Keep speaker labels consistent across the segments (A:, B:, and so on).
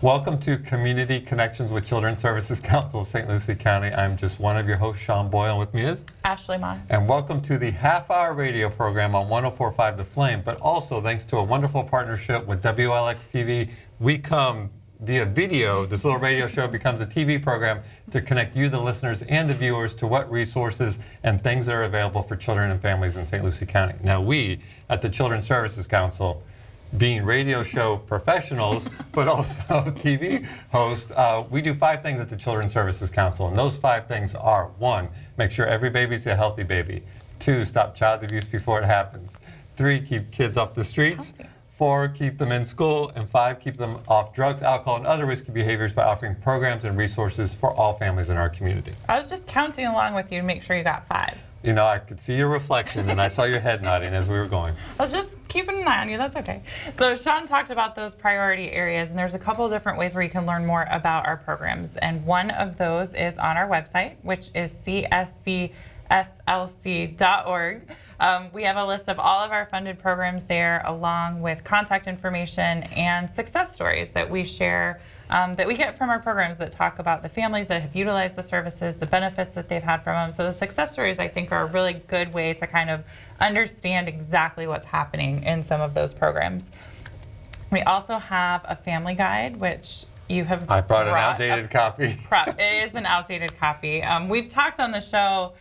A: Welcome to Community Connections with Children's Services Council of St. Lucie County. I'm just one of your hosts, Sean Boyle, and with me is
B: Ashley Ma.
A: And welcome to the half-hour radio program on 104.5 The Flame, but also thanks to a wonderful partnership with WLX-TV, we come via video. This little radio show becomes a TV program to connect you, the listeners, and the viewers to what resources and things that are available for children and families in St. Lucie County. Now, we at the Children's Services Council, being radio show professionals, but also TV hosts, we do 5 things at the Children's Services Council, and those 5 things are: 1, make sure every baby's a healthy baby; 2, stop child abuse before it happens; 3, keep kids off the streets; 4, keep them in school; and 5, keep them off drugs, alcohol, and other risky behaviors by offering programs and resources for all families in our community.
B: I was just counting along with you to make sure you got 5.
A: You know, I could see your reflection, and I saw your head nodding as we were going.
B: I was just keeping an eye on you. That's okay. So Sean talked about those priority areas, and there's a couple of different ways where you can learn more about our programs. And one of those is on our website, which is cscslc.org. We have a list of all of our funded programs there, along with contact information and success stories that we share, that we get from our programs that talk about the families that have utilized the services, the benefits that they've had from them. So the success stories, I think, are a really good way to kind of understand exactly what's happening in some of those programs. We also have a family guide, which you have
A: I brought an outdated copy.
B: It is an outdated copy. We've talked on the show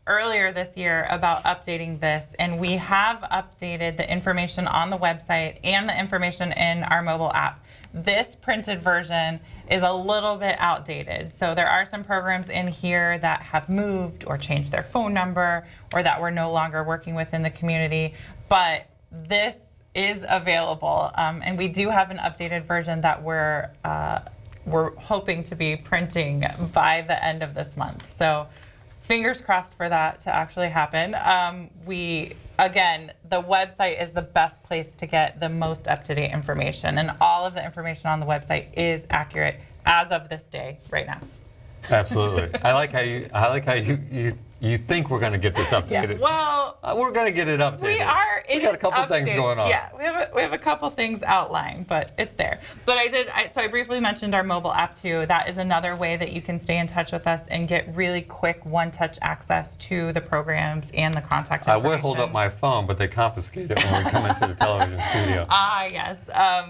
B: earlier this year about updating this, and we have updated the information on the website and the information in our mobile app. This printed version is a little bit outdated. So there are some programs in here that have moved or changed their phone number, or that we're no longer working with in the community. But this is available, and we do have an updated version that we're hoping to be printing by the end of this month. So fingers crossed for that to actually happen. Again, the website is the best place to get the most up-to-date information, and all of the information on the website is accurate as of this day, right now.
A: Absolutely. I like how you think we're going to get this updated.
B: Yeah. Well,
A: we're going to get it updated.
B: We are.
A: We got a couple things going on.
B: Yeah, we have a couple things outlined, but it's there. But I briefly mentioned our mobile app too. That is another way that you can stay in touch with us and get really quick one-touch access to the programs and the contact information.
A: I would hold up my phone, but they confiscate it when we come into the television studio.
B: Yes.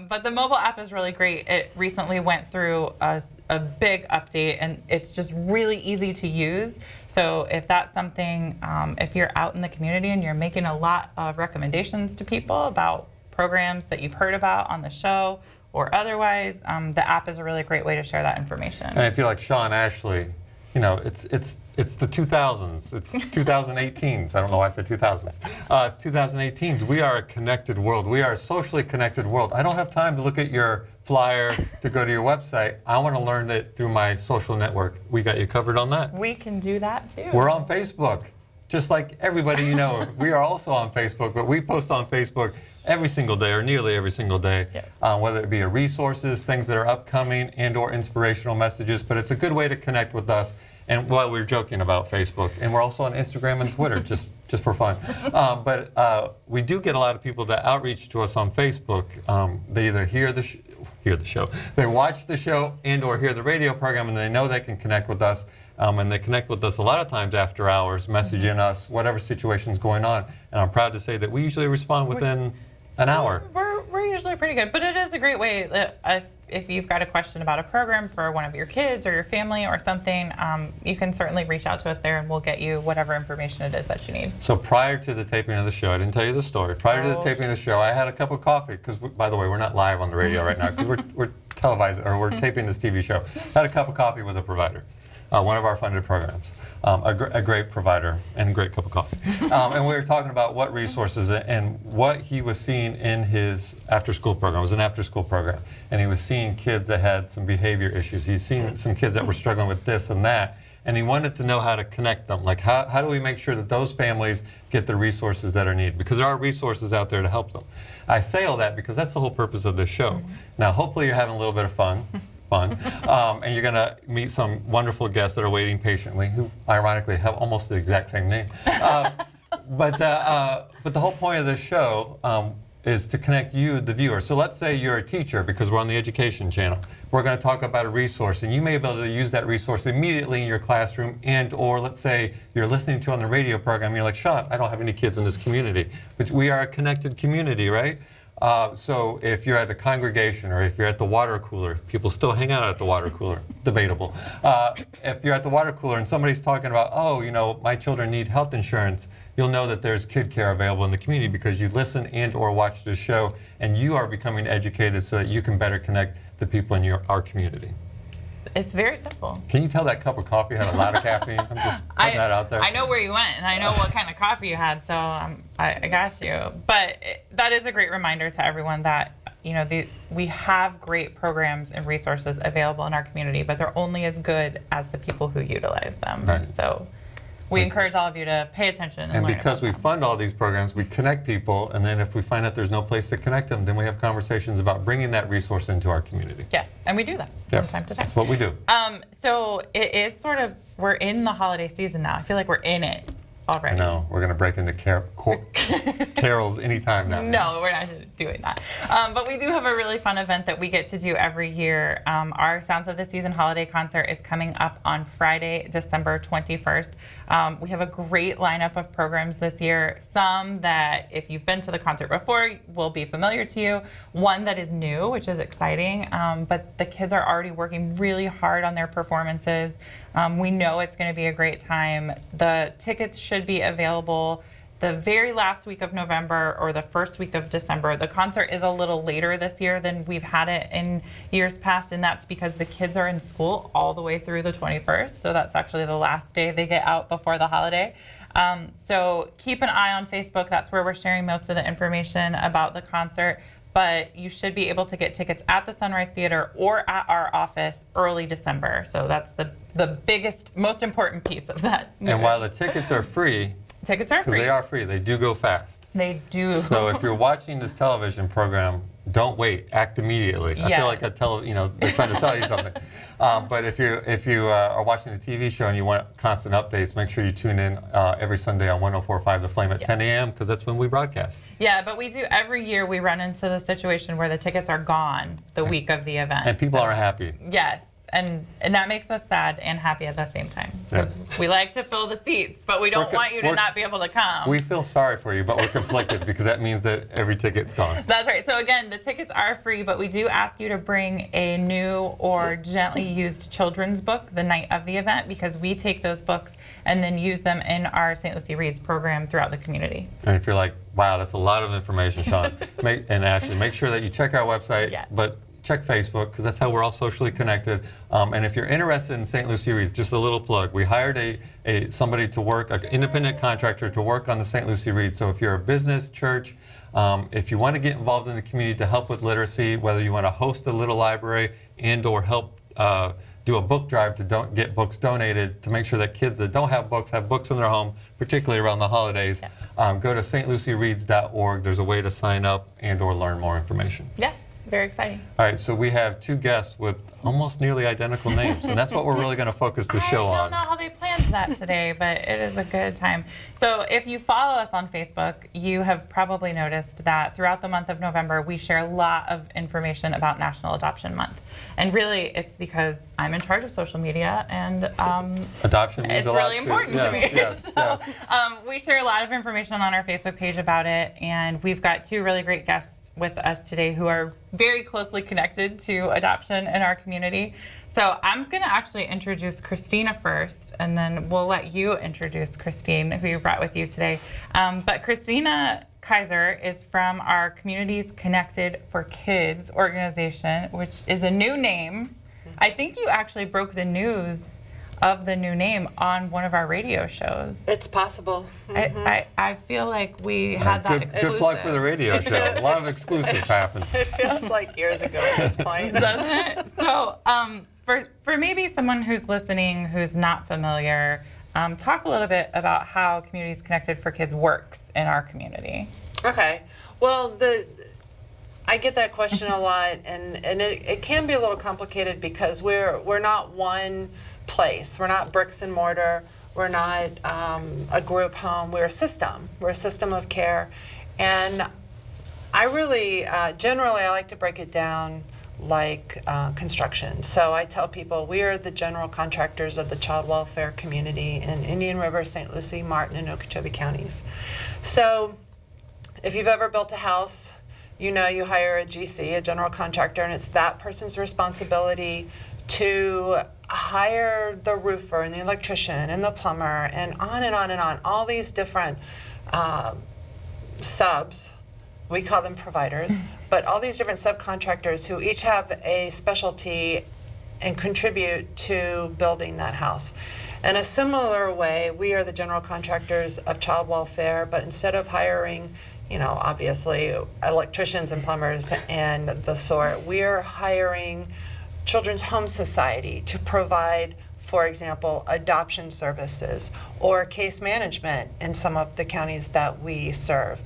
B: But the mobile app is really great. It recently went through a big update, and it's just really easy to use. So if that's something, if you're out in the community and you're making a lot of recommendations to people about programs that you've heard about on the show or otherwise, the app is a really great way to share that information.
A: And if you're like Sean, Ashley, you know, it's the 2000s. It's 2018s. I don't know why I said 2000s. It's 2018s. We are a connected world. We are a socially connected world. I don't have time to look at your flyer to go to your website. I want to learn that through my social network. We got you covered on that.
B: We can do that too.
A: We're on Facebook. Just like everybody you know, we are also on Facebook, but we post on Facebook every single day, or nearly every single day, whether it be resources, things that are upcoming, and or inspirational messages. But it's a good way to connect with us. And while we're joking about Facebook, and we're also on Instagram and Twitter, just for fun. But we do get a lot of people that outreach to us on Facebook. They either hear the show, they watch the show, and or hear the radio program, and they know they can connect with us. And they connect with us a lot of times after hours, messaging us whatever situation's going on. And I'm proud to say that we usually respond within an hour.
B: We're usually pretty good, but it is a great way that if you've got a question about a program for one of your kids or your family or something, you can certainly reach out to us there, and we'll get you whatever information it is that you need.
A: So prior to the taping of the show, I didn't tell you the story. Prior to the taping of the show, I had a cup of coffee, because, by the way, we're not live on the radio right now, because we're televising, or we're taping this TV show. I had a cup of coffee with a provider, one of our funded programs. A great provider and a great cup of coffee. And we were talking about what resources and what he was seeing in his after-school program. It was an after-school program. And he was seeing kids that had some behavior issues. He's seen some kids that were struggling with this and that. And he wanted to know how to connect them. Like, how do we make sure that those families get the resources that are needed? Because there are resources out there to help them. I say all that because that's the whole purpose of this show. Now, hopefully you're having a little bit of fun. And you're going to meet some wonderful guests that are waiting patiently, who ironically have almost the exact same name. But the whole point of this show, is to connect you, the viewer. So let's say you're a teacher, because we're on the education channel. We're going to talk about a resource, and you may be able to use that resource immediately in your classroom, and or let's say you're listening to on the radio program, and you're like, Sean, I don't have any kids in this community. But we are a connected community, right? So if you're at a congregation, or if you're at the water cooler, people still hang out at the water cooler, debatable. If you're at the water cooler and somebody's talking about, oh, you know, my children need health insurance, you'll know that there's kid care available in the community because you listen and or watch this show, and you are becoming educated so that you can better connect the people in our community.
B: It's very simple.
A: Can you tell that cup of coffee had a lot of caffeine? I'm just putting that out there.
B: I know where you went, and I know what kind of coffee you had, so I got you. But that is a great reminder to everyone that, you know, we have great programs and resources available in our community, but they're only as good as the people who utilize them.
A: Right.
B: So we encourage all of you to pay attention and learn
A: because
B: about
A: we
B: them.
A: fund all these programs, we connect people, and then if we find out there's no place to connect them, then we have conversations about bringing that resource into our community.
B: Yes, and we do that
A: Yes,
B: from time to time.
A: that's what we do.
B: So it is sort of, we're in the holiday season now. I feel like we're in it
A: I
B: already.
A: know, we're going to break into carols anytime now.
B: No, we're not doing that. But we do have a really fun event that we get to do every year. Our Sounds of the Season holiday concert is coming up on Friday, December 21st. We have a great lineup of programs this year. Some that, if you've been to the concert before, will be familiar to you. One that is new, which is exciting. But the kids are already working really hard on their performances. We know it's going to be a great time. The tickets should be available the very last week of November or the first week of December. The concert is a little later this year than we've had it in years past, and that's because the kids are in school all the way through the 21st, so that's actually the last day they get out before the holiday. So keep an eye on Facebook. That's where we're sharing most of the information about the concert, but you should be able to get tickets at the Sunrise Theater or at our office early December. So that's the biggest, most important piece of that news.
A: And while the tickets are free,
B: Tickets are
A: because
B: free.
A: they are free, they do go fast.
B: They do.
A: So if you're watching this television program, don't wait. Act immediately. I
B: Yes.
A: feel like they're trying to sell you something. But if you are watching a TV show and you want constant updates, make sure you tune in every Sunday on 104.5 The Flame at 10 a.m. because that's when we broadcast.
B: Yeah, but we do every year. We run into the situation where the tickets are gone the week of the event.
A: And people are happy.
B: Yes, and that makes us sad and happy at the same time. Because we like to fill the seats, but we don't want you to not be able to come.
A: We feel sorry for you, but we're conflicted because that means that every ticket's gone.
B: That's right. So again, the tickets are free, but we do ask you to bring a new or gently used children's book the night of the event, because we take those books and then use them in our St. Lucie Reads program throughout the community.
A: And if you're like, wow, that's a lot of information, Sean and Ashley, make sure that you check our website,
B: Yes.
A: but check Facebook, because that's how we're all socially connected. And if you're interested in St. Lucie Reads, just a little plug, we hired somebody to work, an independent contractor to work on the St. Lucie Reads. So if you're a business, church, if you want to get involved in the community to help with literacy, whether you want to host a little library and or help do a book drive to get books donated to make sure that kids that don't have books in their home, particularly around the holidays, go to stluciereads.org. There's a way to sign up and or learn more information.
B: Yes, very exciting.
A: All right, so we have two guests with almost nearly identical names, and that's what we're really going to focus the show
B: I don't
A: on.
B: know how they planned that today, but it is a good time. So if you follow us on Facebook, you have probably noticed that throughout the month of November, we share a lot of information about National Adoption Month. And really, it's because I'm in charge of social media, and
A: Adoption means
B: it's
A: a lot
B: really important
A: too.
B: to me.
A: Yes,
B: So,
A: yes.
B: we share a lot of information on our Facebook page about it, and we've got two really great guests with us today who are very closely connected to adoption in our community. So I'm going to actually introduce Christina first, and then we'll let you introduce Christine, who you brought with you today. But Christina Kaiser is from our Communities Connected for Kids organization, which is a new name. I think you actually broke the news of the new name on one of our radio shows.
C: It's possible.
B: I feel like we had that exclusive.
A: Good plug for the radio show. A lot of exclusive happened.
C: It feels like years ago at this point.
B: Doesn't it? So for maybe someone who's listening who's not familiar, talk a little bit about how Communities Connected for Kids works in our community.
C: Okay. Well, I get that question a lot, and it can be a little complicated because we're not one place. We're not bricks and mortar. We're not a group home. We're a system. We're a system of care. And I really, generally, I like to break it down like construction. So I tell people we are the general contractors of the child welfare community in Indian River, St. Lucie, Martin, and Okeechobee counties. So if you've ever built a house, you know you hire a GC, a general contractor, and it's that person's responsibility to hire the roofer and the electrician and the plumber and on and on and on, all these different subs. We call them providers, but all these different subcontractors who each have a specialty and contribute to building that house. In a similar way, we are the general contractors of child welfare, but instead of hiring, obviously electricians and plumbers and the sort, we're hiring Children's Home Society to provide, for example, adoption services or case management in some of the counties that we serve.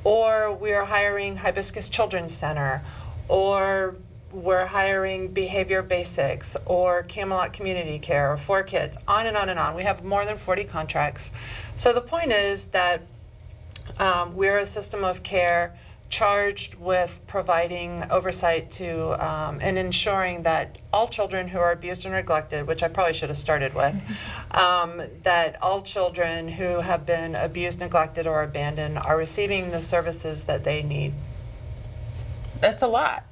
C: Or we're hiring Hibiscus Children's Center, or we're hiring Behavior Basics, or Camelot Community Care, or 4Kids, on and on and on. We have more than 40 contracts. So the point is that we're a system of care charged with providing oversight to and ensuring that all children who are abused or neglected, which I probably should have started with, that all children who have been abused, neglected, or abandoned are receiving the services that they need.
B: That's a lot.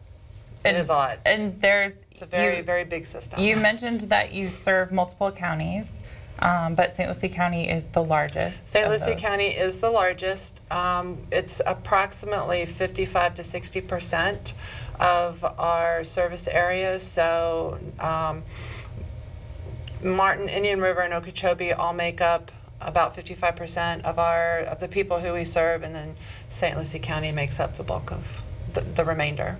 C: It is a lot.
B: And
C: It's a very, very big system.
B: You mentioned that you serve multiple counties, but St. Lucie County is the largest.
C: St.
B: of
C: Lucie
B: those.
C: County is the largest. It's approximately 55 to 60% of our service area. So Martin, Indian River, and Okeechobee all make up about 55% of the people who we serve, and then St. Lucie County makes up the bulk of the remainder.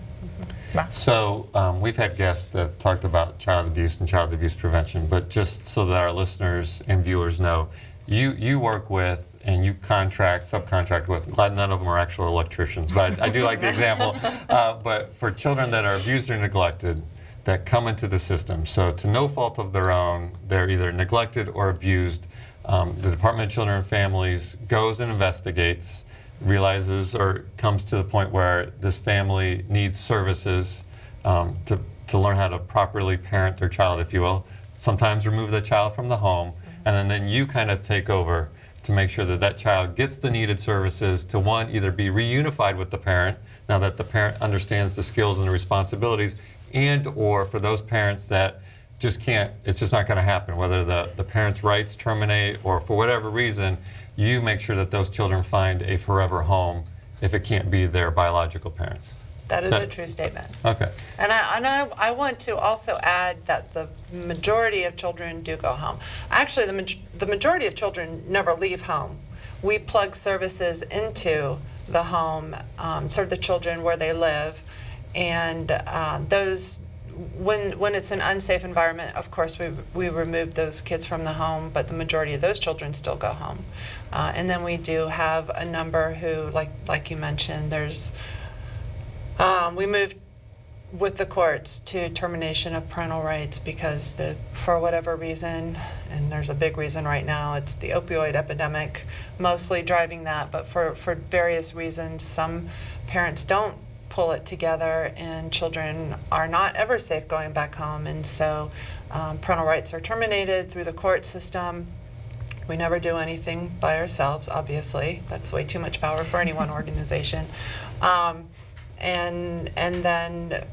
A: So we've had guests that have talked about child abuse and child abuse prevention, but just so that our listeners and viewers know, you work with and you subcontract with, glad none of them are actual electricians, but I do like the example, but for children that are abused or neglected that come into the system, so to no fault of their own, they're either neglected or abused, the Department of Children and Families goes and investigates, realizes or comes to the point where this family needs services to learn how to properly parent their child, if you will. Sometimes remove the child from the home, and then you kind of take over to make sure that that child gets the needed services to, one, either be reunified with the parent, now that the parent understands the skills and the responsibilities, and or for those parents that just can't, it's just not going to happen, whether the parent's rights terminate or for whatever reason, you make sure that those children find a forever home if it can't be their biological parents.
C: That is a true statement.
A: Okay.
C: And I want to also add that the majority of children do go home. Actually, the majority of children never leave home. We plug services into the home, serve the children where they live, and those. When it's an unsafe environment, of course, we remove those kids from the home, but the majority of those children still go home. And then we do have a number who, like you mentioned, we moved with the courts to termination of parental rights because for whatever reason, and there's a big reason right now, it's the opioid epidemic mostly driving that, but for various reasons, some parents don't pull it together, and children are not ever safe going back home, and so parental rights are terminated through the court system. We never do anything by ourselves, obviously. That's way too much power for any one organization. And then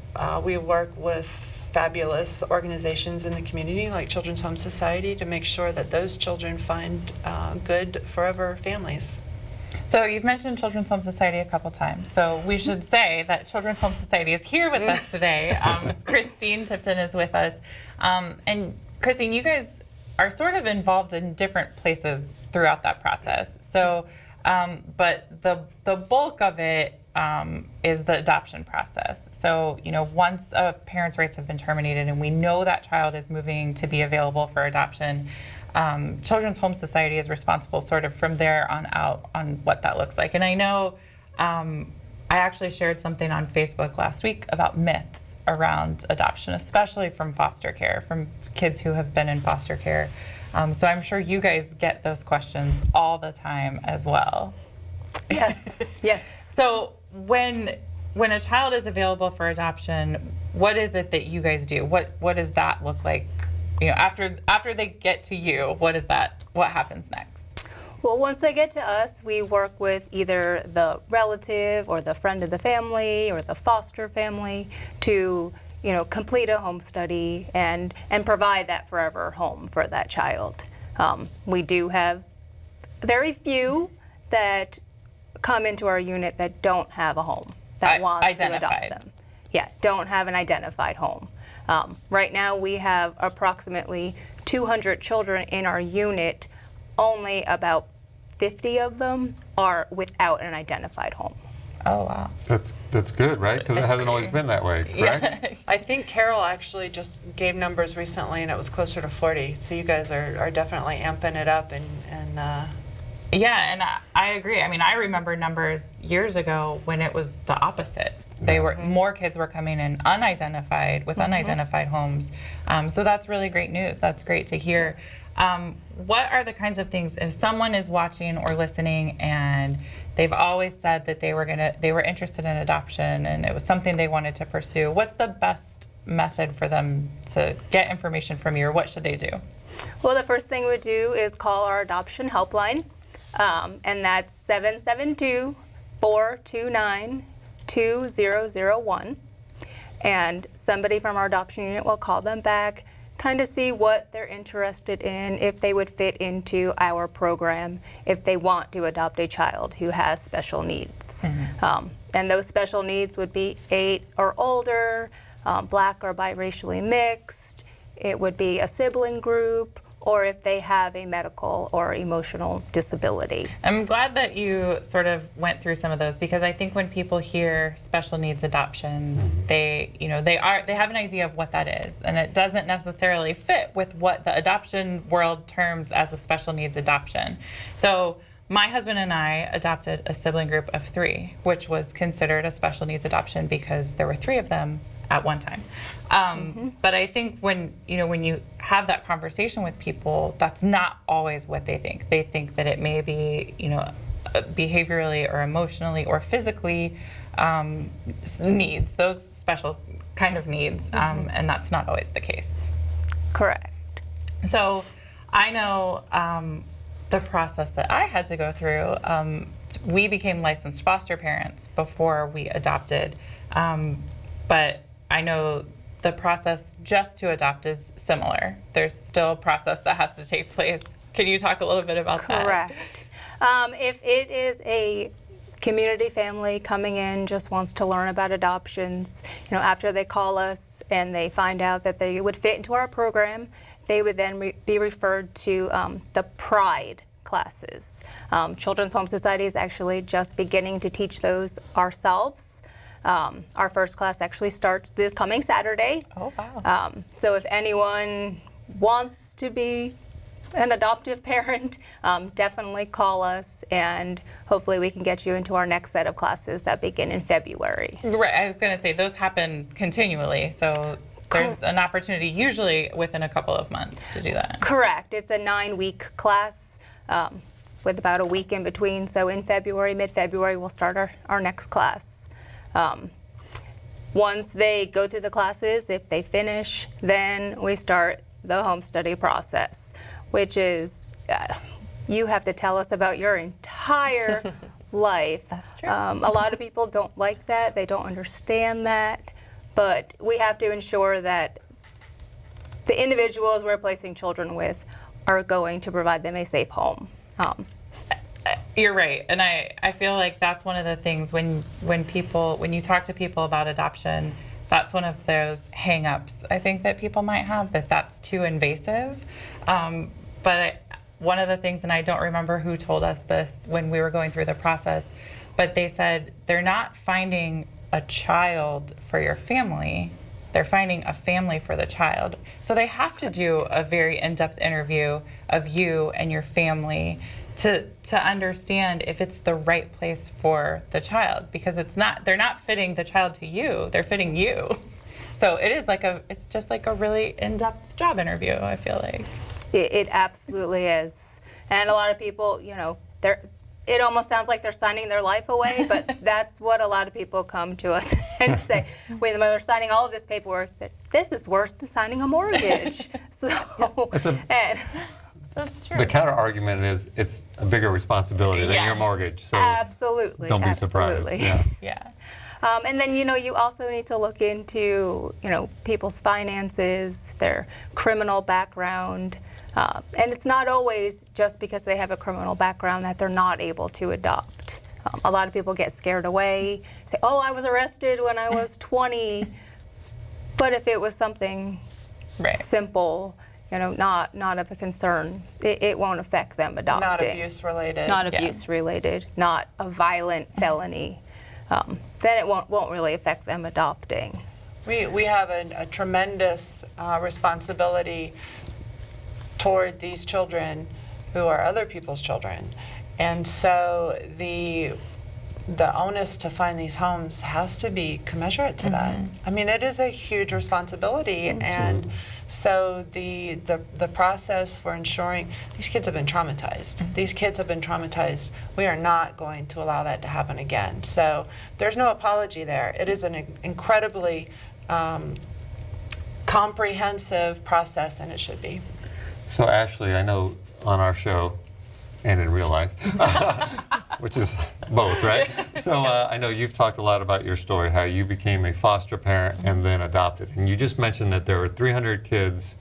C: we work with fabulous organizations in the community like Children's Home Society to make sure that those children find good forever families.
B: So you've mentioned Children's Home Society a couple times. So we should say that Children's Home Society is here with us today. Christine Tipton is with us. And Christine, you guys are sort of involved in different places throughout that process. So, but the bulk of it is the adoption process. So, once a parent's rights have been terminated and we know that child is moving to be available for adoption, Children's Home Society is responsible sort of from there on out on what that looks like. And I know I actually shared something on Facebook last week about myths around adoption, especially from foster care, from kids who have been in foster care. So I'm sure you guys get those questions all the time as well.
D: Yes, yes.
B: So when a child is available for adoption, what is it that you guys do? What does that look like? You know, after they get to you, what happens next?
D: Well, once they get to us, we work with either the relative or the friend of the family or the foster family to, you know, complete a home study and provide that forever home for that child. We do have very few that come into our unit that don't have a home, that wants to adopt them. Yeah, don't have an identified home. Right now we have approximately 200 children in our unit. Only about 50 of them are without an identified home.
B: Oh, wow.
A: That's good, right? Because it hasn't always been that way, correct?
C: I think Carol actually just gave numbers recently, and it was closer to 40. So you guys are definitely amping it up, and
B: Yeah, and I agree. I mean, I remember numbers years ago when it was the opposite. They were more kids were coming in unidentified with unidentified homes. So that's really great news. That's great to hear. What are the kinds of things if someone is watching or listening and they've always said that they were interested in adoption and it was something they wanted to pursue? What's the best method for them to get information from you, or what should they do?
D: Well, the first thing we do is call our adoption helpline, and that's 772-429-2001. And somebody from our adoption unit will call them back, kind of see what they're interested in, if they would fit into our program, if they want to adopt a child who has special needs. And those special needs would be 8 or older, Black or biracially mixed. It would be a sibling group, or if they have a medical or emotional disability.
B: I'm glad that you sort of went through some of those, because I think when people hear special needs adoptions, they have an idea of what that is, and it doesn't necessarily fit with what the adoption world terms as a special needs adoption. So my husband and I adopted a sibling group of 3, which was considered a special needs adoption because there were 3 of them at one time. But I think when you have that conversation with people, that's not always what they think. They think that it may be, behaviorally or emotionally or physically needs, those special kind of needs, and that's not always the case.
D: Correct.
B: So I know the process that I had to go through. We became licensed foster parents before we adopted, but I know the process just to adopt is similar. There's still a process that has to take place. Can you talk a little bit about that?
D: Correct. If it is a community family coming in, just wants to learn about adoptions, after they call us and they find out that they would fit into our program, they would then be referred to the PRIDE classes. Children's Home Society is actually just beginning to teach those ourselves. Our first class actually starts this coming Saturday.
B: Oh, wow.
D: So if anyone wants to be an adoptive parent, definitely call us, and hopefully we can get you into our next set of classes that begin in February.
B: Right, I was going to say those happen continually, so there's an opportunity usually within a couple of months to do that. Correct.
D: It's a 9-week class with about a week in between. So in February, mid-February, we'll start our next class. Once they go through the classes, if they finish, then we start the home study process, which is you have to tell us about your entire life.
B: That's true.
D: A lot of people don't like that. They don't understand that. But we have to ensure that the individuals we're placing children with are going to provide them a safe home.
B: You're right, and I feel like that's one of the things when you talk to people about adoption, that's one of those hang-ups I think that people might have, that's too invasive. But one of the things, and I don't remember who told us this when we were going through the process, but they said they're not finding a child for your family, they're finding a family for the child. So they have to do a very in-depth interview of you and your family to understand if it's the right place for the child, because they're not fitting the child to you, they're fitting you. So it's just like a really in-depth job interview, I feel like.
D: It absolutely is. And a lot of people, it almost sounds like they're signing their life away, but that's what a lot of people come to us and say when they're signing all of this paperwork, that this is worse than signing a mortgage. So, and
B: That's true.
A: The counter argument is it's a bigger responsibility than your
B: Yes.
A: mortgage. So
D: absolutely,
A: don't be surprised.
D: absolutely.
A: Yeah.
B: Yeah.
D: And then, you also need to look into, people's finances, their criminal background. And it's not always just because they have a criminal background that they're not able to adopt. A lot of people get scared away, say, oh, I was arrested when I was 20. But if it was something
B: Right.
D: simple, not of a concern, it won't affect them adopting.
C: Not abuse related.
D: Not
B: Yeah.
D: abuse related, not a violent felony. Then it won't really affect them adopting.
C: We have a tremendous responsibility toward these children who are other people's children. And so the onus to find these homes has to be commensurate to that. I mean, it is a huge responsibility. And so the process for ensuring these kids have been traumatized. These kids have been traumatized. We are not going to allow that to happen again. So there's no apology there. It is an incredibly comprehensive process, and it should be.
A: So Ashley, I know on our show and in real life, which is both, right? So I know you've talked a lot about your story, how you became a foster parent and then adopted. And you just mentioned that there were 300 kids,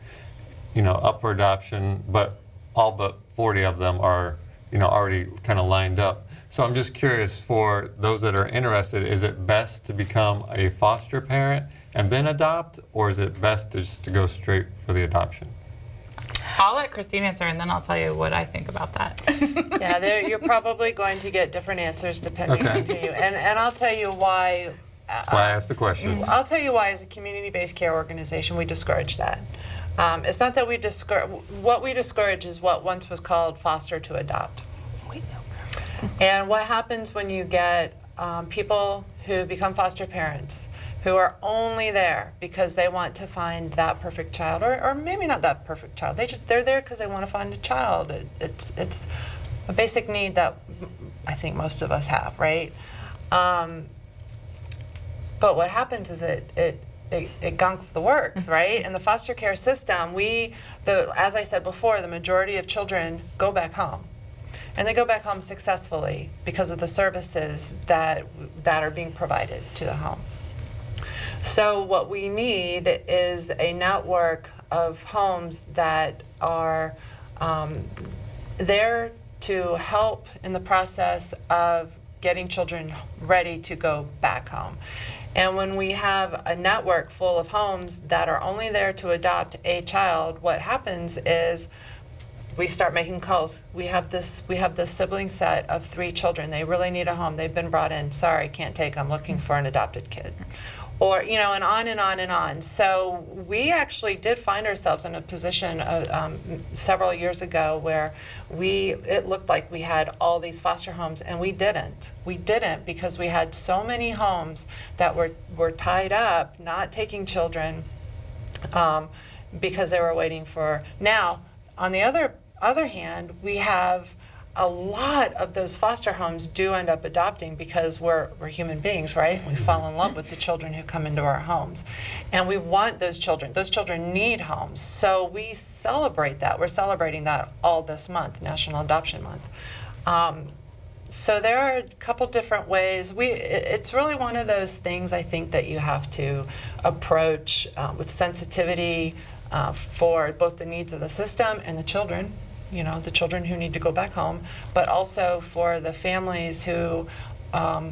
A: up for adoption, but all but 40 of them are, already kind of lined up. So I'm just curious, for those that are interested, is it best to become a foster parent and then adopt, or is it best just to go straight for the adoption?
B: I'll let Christine answer, and then I'll tell you what I think about that.
C: Yeah, you're probably going to get different answers depending on who you. And I'll tell you why.
A: That's why I asked the question.
C: I'll tell you why, as a community-based care organization, we discourage that. It's not that we discourage. What we discourage is what once was called foster to adopt. And what happens when you get people who become foster parents, who are only there because they want to find that perfect child, or maybe not that perfect child. They're there because they want to find a child. It's a basic need that I think most of us have, right? But what happens is it gunks the works, right? In the foster care system, as I said before, the majority of children go back home. And they go back home successfully because of the services that are being provided to the home. So what we need is a network of homes that are there to help in the process of getting children ready to go back home. And when we have a network full of homes that are only there to adopt a child, what happens is we start making calls. We have this sibling set of 3 children. They really need a home. They've been brought in. Sorry, can't take them. Looking for an adopted kid. Or, and on and on and on. So we actually did find ourselves in a position several years ago where it looked like we had all these foster homes, and we didn't. We didn't, because we had so many homes that were tied up, not taking children, because they were waiting for. Now, on the other hand, we have a lot of those foster homes do end up adopting, because we're human beings, right? We fall in love with the children who come into our homes. And we want those children. Those children need homes. So we celebrate that. We're celebrating that all this month, National Adoption Month. So there are a couple different ways. It's really one of those things, I think, that you have to approach with sensitivity for both the needs of the system and the children. The children who need to go back home, but also for the families who are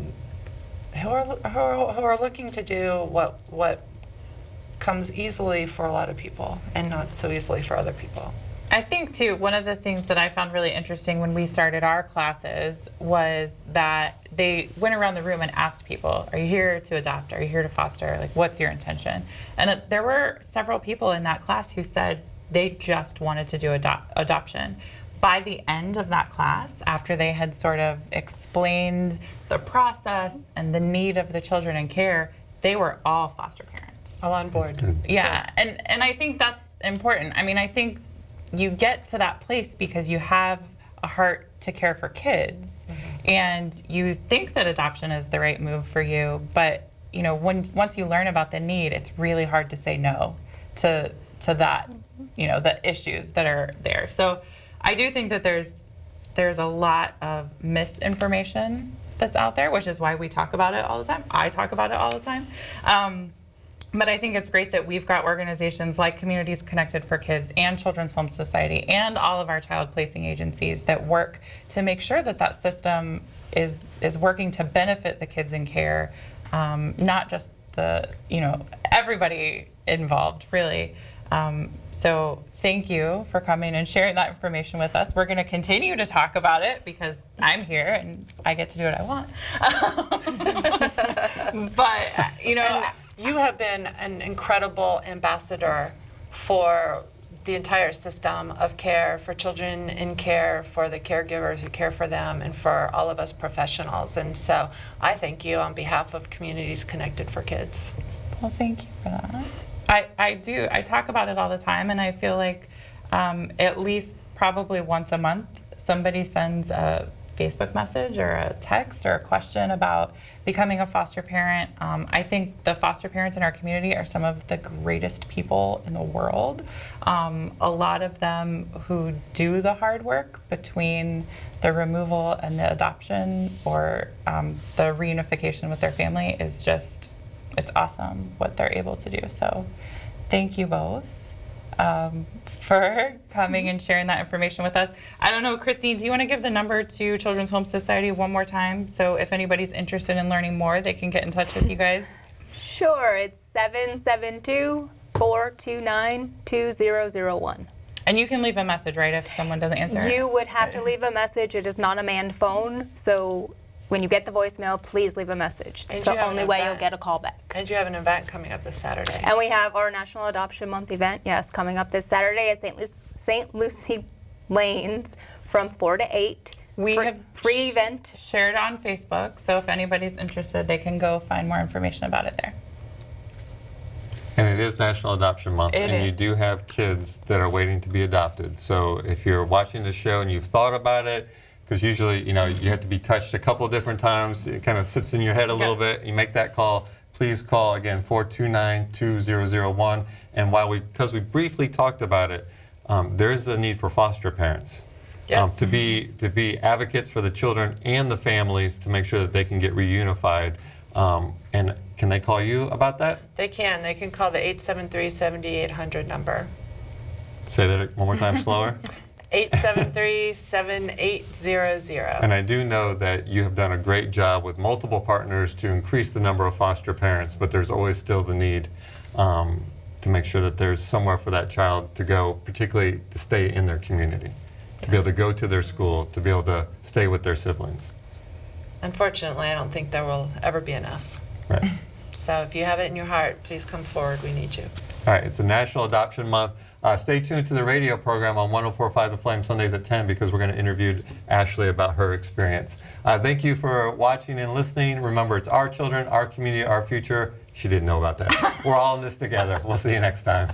C: looking to do what comes easily for a lot of people and not so easily for other people.
B: I think, too, one of the things that I found really interesting when we started our classes was that they went around the room and asked people, are you here to adopt? Are you here to foster? Like, what's your intention? And there were several people in that class who said they just wanted to do adoption. By the end of that class, after they had sort of explained the process and the need of the children in care, they were all foster parents.
C: All on board.
B: Yeah, and I think that's important. I mean, I think you get to that place because you have a heart to care for kids. Mm-hmm. and you think that adoption is the right move for you, but once you learn about the need, it's really hard to say no to that, the issues that are there. So I do think that there's a lot of misinformation that's out there, which is why we talk about it all the time. I talk about it all the time. But I think it's great that we've got organizations like Communities Connected for Kids and Children's Home Society and all of our child placing agencies that work to make sure that system is working to benefit the kids in care, not just everybody involved, really. So thank you for coming and sharing that information with us. We're going to continue to talk about it because I'm here and I get to do what I want. But,
C: you have been an incredible ambassador for the entire system of care, for children in care, for the caregivers who care for them, and for all of us professionals. And so I thank you on behalf of Communities Connected for Kids.
B: Well, thank you for that. I do. I talk about it all the time, and I feel like at least probably once a month, somebody sends a Facebook message or a text or a question about becoming a foster parent. I think the foster parents in our community are some of the greatest people in the world. A lot of them who do the hard work between the removal and the adoption or the reunification with their family is just, it's awesome what they're able to do. So thank you both for coming and sharing that information with us. I don't know, Christine, do you want to give the number to Children's Home Society one more time? So if anybody's interested in learning more, they can get in touch with you guys.
D: Sure, it's 772-429-2001.
B: And you can leave a message, right, if someone doesn't answer?
D: You would have to leave a message. It is not a manned phone, so when you get the voicemail, please leave a message. It's the only way you'll get a call back.
C: And you have an event coming up this Saturday.
D: And we have our National Adoption Month event, yes, coming up this Saturday at St. Lucie Lanes from 4 to 8.
B: We have
D: free event.
B: Shared on Facebook, so if anybody's interested, they can go find more information about it there.
A: And it is National Adoption Month,
B: It
A: and you
B: is.
A: do have kids that are waiting to be adopted. So if you're watching the show and you've thought about it, because usually, you have to be touched a couple of different times, it kind of sits in your head a little bit, you make that call, please call, again, 429-2001. And because we briefly talked about it, there is a need for foster parents.
C: Yes.
A: To be advocates for the children and the families to make sure that they can get reunified. And can they call you about that?
C: They can. They can call the 873-7800 number.
A: Say that one more time slower.
C: 873-7800.
A: And I do know that you have done a great job with multiple partners to increase the number of foster parents, but there's always still the need to make sure that there's somewhere for that child to go, particularly to stay in their community, to be able to go to their school, to be able to stay with their siblings.
C: Unfortunately, I don't think there will ever be enough.
A: Right.
C: So if you have it in your heart, please come forward. We need you.
A: All right, it's a National Adoption Month. Stay tuned to the radio program on 104.5 The Flame Sundays at 10 because we're going to interview Ashley about her experience. Thank you for watching and listening. Remember, it's our children, our community, our future. She didn't know about that. We're all in this together. We'll see you next time.